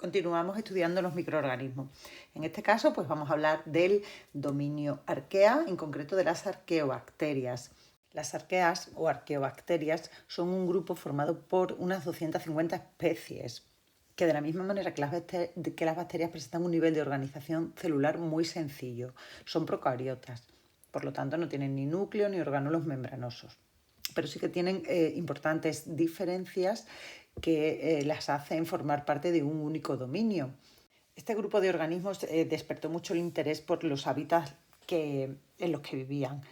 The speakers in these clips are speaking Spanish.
Continuamos estudiando los microorganismos. En este caso, pues vamos a hablar del dominio arquea, en concreto de las arqueobacterias. Las arqueas o arqueobacterias son un grupo formado por unas 250 especies, que de la misma manera que las bacterias presentan un nivel de organización celular muy sencillo. Son procariotas, por lo tanto no tienen ni núcleo ni orgánulos membranosos, pero sí que tienen importantes diferencias que las hacen formar parte de un único dominio. Este grupo de organismos despertó mucho el interés por los hábitats en los que vivían,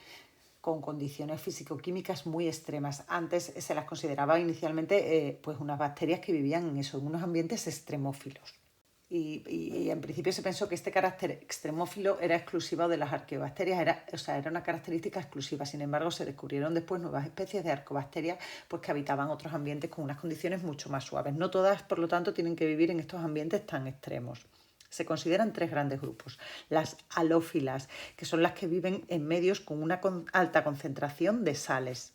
con condiciones físico-químicas muy extremas. Antes se las consideraba inicialmente pues unas bacterias que vivían en unos ambientes extremófilos. Y en principio se pensó que este carácter extremófilo era exclusivo de las arqueobacterias, era una característica exclusiva. Sin embargo, se descubrieron después nuevas especies de arqueobacterias pues, que habitaban otros ambientes con unas condiciones mucho más suaves. No todas, por lo tanto, tienen que vivir en estos ambientes tan extremos. Se consideran tres grandes grupos. Las halófilas, que son las que viven en medios con una alta concentración de sales.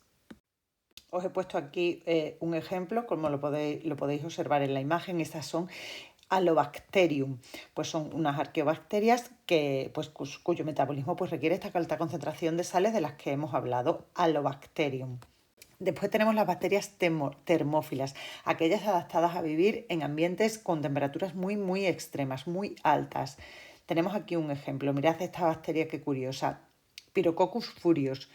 Os he puesto aquí un ejemplo, como lo podéis observar en la imagen. Estas son Halobacterium, pues son unas arqueobacterias cuyo metabolismo requiere esta alta concentración de sales de las que hemos hablado, Halobacterium. Después tenemos las bacterias termófilas, aquellas adaptadas a vivir en ambientes con temperaturas muy extremas, muy altas. Tenemos aquí un ejemplo, mirad esta bacteria qué curiosa, Pyrococcus furios.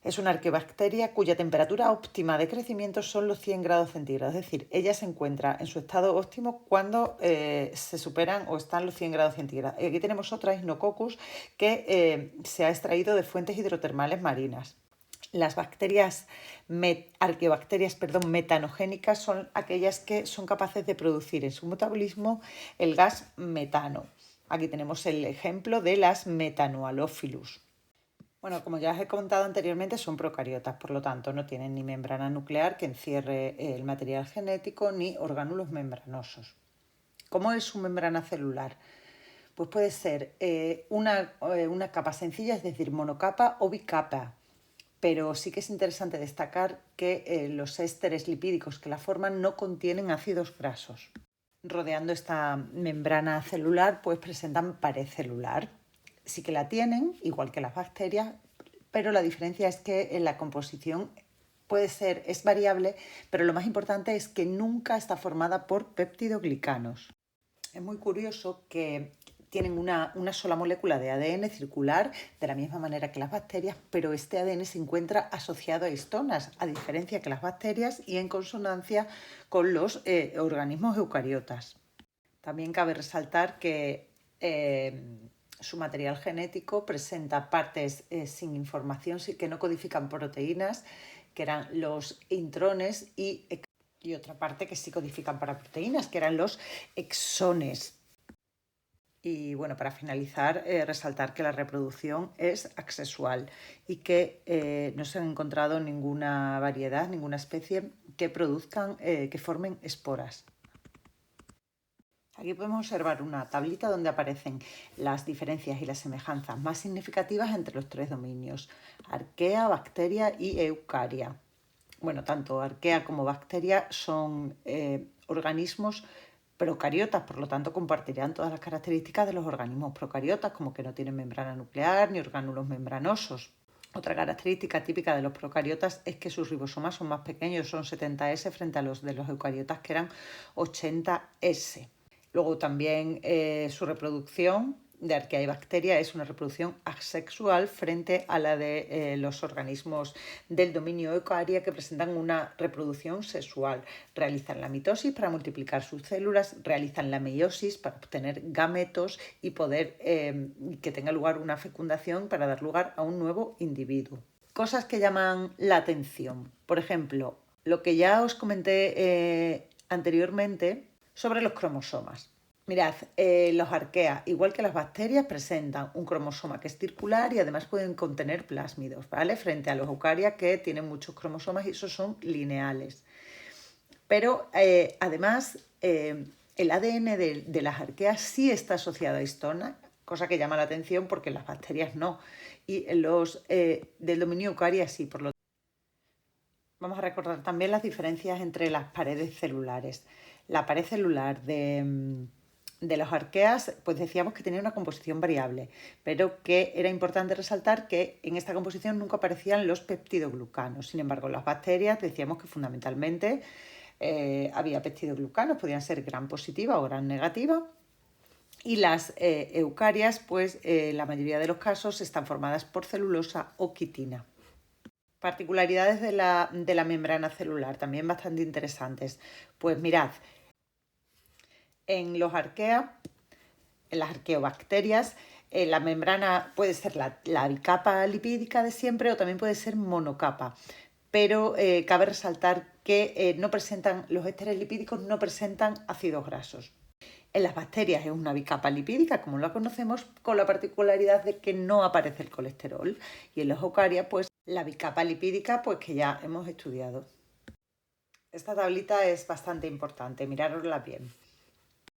Es una arqueobacteria cuya temperatura óptima de crecimiento son los 100 grados centígrados, es decir, ella se encuentra en su estado óptimo cuando se superan o están los 100 grados centígrados. Y aquí tenemos otra, Echinococcus, que se ha extraído de fuentes hidrotermales marinas. Las arqueobacterias metanogénicas son aquellas que son capaces de producir en su metabolismo el gas metano. Aquí tenemos el ejemplo de las Metanohalófilus. Bueno, como ya os he contado anteriormente, son procariotas, por lo tanto no tienen ni membrana nuclear que encierre el material genético ni orgánulos membranosos. ¿Cómo es su membrana celular? Pues puede ser una capa sencilla, es decir, monocapa o bicapa, pero sí que es interesante destacar que los ésteres lipídicos que la forman no contienen ácidos grasos. Rodeando esta membrana celular, pues presentan pared celular. Sí que la tienen, igual que las bacterias, pero la diferencia es que en la composición es variable, pero lo más importante es que nunca está formada por péptidoglicanos. Es muy curioso que tienen una sola molécula de ADN circular, de la misma manera que las bacterias, pero este ADN se encuentra asociado a histonas, a diferencia que las bacterias y en consonancia con los organismos eucariotas. También cabe resaltar que su material genético presenta partes sin información, que no codifican proteínas, que eran los intrones, y otra parte que sí codifican para proteínas, que eran los exones. Y bueno, para finalizar, resaltar que la reproducción es asexual y que no se ha encontrado ninguna variedad, ninguna especie que formen esporas. Aquí podemos observar una tablita donde aparecen las diferencias y las semejanzas más significativas entre los tres dominios, arquea, bacteria y eucaria. Bueno, tanto arquea como bacteria son organismos procariotas, por lo tanto compartirán todas las características de los organismos procariotas, como que no tienen membrana nuclear ni orgánulos membranosos. Otra característica típica de los procariotas es que sus ribosomas son más pequeños, son 70S frente a los de los eucariotas que eran 80S. Luego también su reproducción de arquea y bacteria es una reproducción asexual frente a la de los organismos del dominio eucaria, que presentan una reproducción sexual. Realizan la mitosis para multiplicar sus células, realizan la meiosis para obtener gametos y poder que tenga lugar una fecundación para dar lugar a un nuevo individuo. Cosas que llaman la atención. Por ejemplo, lo que ya os comenté anteriormente sobre los cromosomas. Mirad, los arquea, igual que las bacterias, presentan un cromosoma que es circular y además pueden contener plásmidos, ¿vale? Frente a los eucaria, que tienen muchos cromosomas y esos son lineales. Pero además el ADN de las arqueas sí está asociado a histonas, cosa que llama la atención porque las bacterias no. Y los del dominio eucaria sí, por lo tanto. Vamos a recordar también las diferencias entre las paredes celulares. La pared celular de los arqueas, pues decíamos que tenía una composición variable, pero que era importante resaltar que en esta composición nunca aparecían los peptidoglucanos. Sin embargo, las bacterias decíamos que fundamentalmente había peptidoglucanos, podían ser gram positiva o gram negativa. Y las eucarias, pues la mayoría de los casos están formadas por celulosa o quitina. Particularidades de la membrana celular, también bastante interesantes. Pues mirad, en los arqueas, en las arqueobacterias, la membrana puede ser la bicapa lipídica de siempre o también puede ser monocapa. Pero cabe resaltar que los ésteres lipídicos no presentan ácidos grasos. En las bacterias es una bicapa lipídica, como la conocemos, con la particularidad de que no aparece el colesterol. Y en las eucarias, pues la bicapa lipídica, pues que ya hemos estudiado. Esta tablita es bastante importante, mirárosla bien.